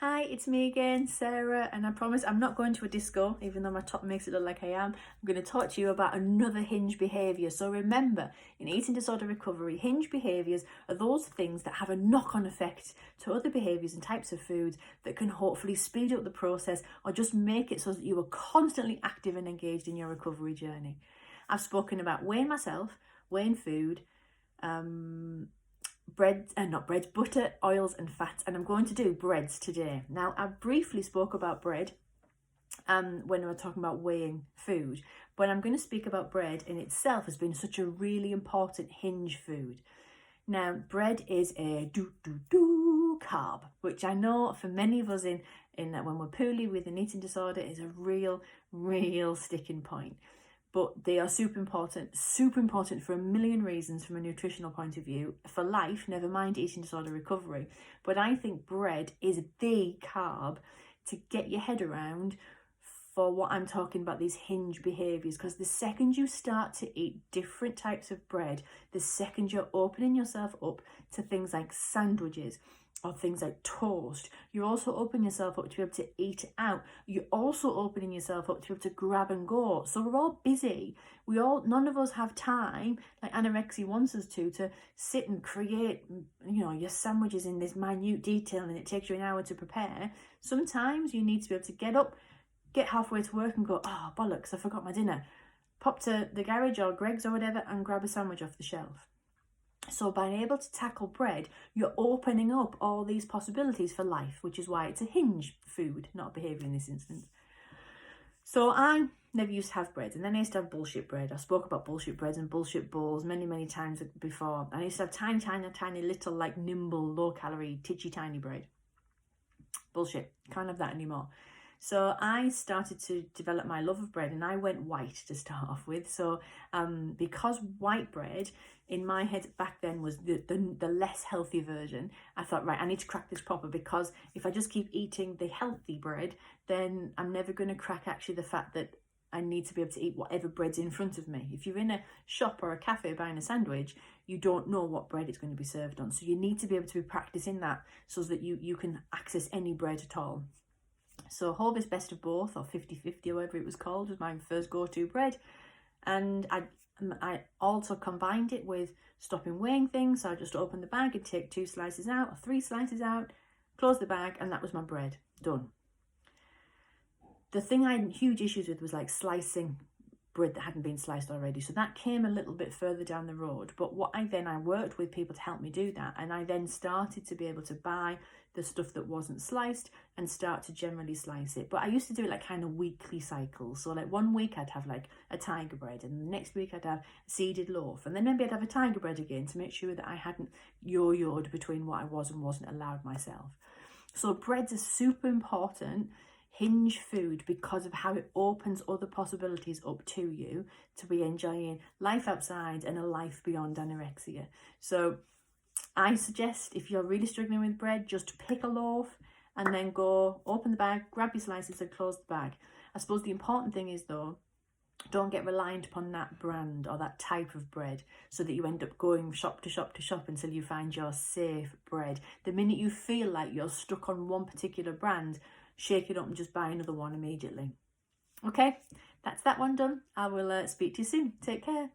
Hi, it's me again, Sarah, and I promise I'm not going to a disco, even though my top makes it look like I am. I'm going to talk to you about another hinge behaviour. So remember, in eating disorder recovery, hinge behaviours are those things that have a knock-on effect to other behaviours and types of foods that can hopefully speed up the process or just make it so that you are constantly active and engaged in your recovery journey. I've spoken about weighing myself, weighing food, butter, oils and fats, and I'm going to do breads today. Now, I briefly spoke about bread when we were talking about weighing food, but I'm going to speak about bread in itself as being such a really important hinge food. Now, bread is a carb, which I know for many of us in that when we're poorly with an eating disorder is a real sticking point. But they are super important for a million reasons from a nutritional point of view, for life, never mind eating disorder recovery. But I think bread is the carb to get your head around for what I'm talking about, these hinge behaviours, because the second you start to eat different types of bread, the second you're opening yourself up to things like sandwiches or things like toast, you're also opening yourself up to be able to eat out. You're also opening yourself up to be able to grab and go. So we're all busy. None of us have time, like anorexia wants us to sit and create, your sandwiches in this minute detail, and it takes you an hour to prepare. Sometimes you need to be able to get up, get halfway to work and go, oh, bollocks, I forgot my dinner. Pop to the garage or Greg's or whatever and grab a sandwich off the shelf. So by being able to tackle bread, you're opening up all these possibilities for life, which is why it's a hinge food, not a behaviour in this instance. So I never used to have bread, and then I used to have bullshit bread. I spoke about bullshit breads and bullshit bowls many times before. I used to have tiny little, like nimble, low-calorie, titchy tiny bread. Bullshit. Can't have that anymore. So I started to develop my love of bread, and I went white to start off with. So because white bread in my head back then was the less healthy version, I thought, right, I need to crack this proper, because if I just keep eating the healthy bread, then I'm never going to crack actually the fact that I need to be able to eat whatever bread's in front of me. If you're in a shop or a cafe buying a sandwich, you don't know what bread it's going to be served on. So you need to be able to be practicing that so that you can access any bread at all. So Hovis Best of Both, or 50-50 or whatever it was called, was my first go-to bread. And I also combined it with stopping weighing things. So I just open the bag and take 2 slices out or 3 slices out, close the bag, and that was my bread. Done. The thing I had huge issues with was like slicing bread that hadn't been sliced already. So that came a little bit further down the road. But I worked with people to help me do that. And I then started to be able to buy the stuff that wasn't sliced and start to generally slice it. But I used to do it like kind of weekly cycles. So like one week I'd have like a tiger bread, and the next week I'd have a seeded loaf, and then maybe I'd have a tiger bread again to make sure that I hadn't yo-yoed between what I was and wasn't allowed myself. So breads are super important hinge food because of how it opens other possibilities up to you to be enjoying life outside and a life beyond anorexia. So I suggest, if you're really struggling with bread, just pick a loaf and then go open the bag, grab your slices and close the bag. I suppose the important thing is, though, don't get reliant upon that brand or that type of bread so that you end up going shop to shop until you find your safe bread. The minute you feel like you're stuck on one particular brand, shake it up and just buy another one immediately. Okay, that's that one done. I will speak to you soon. Take care.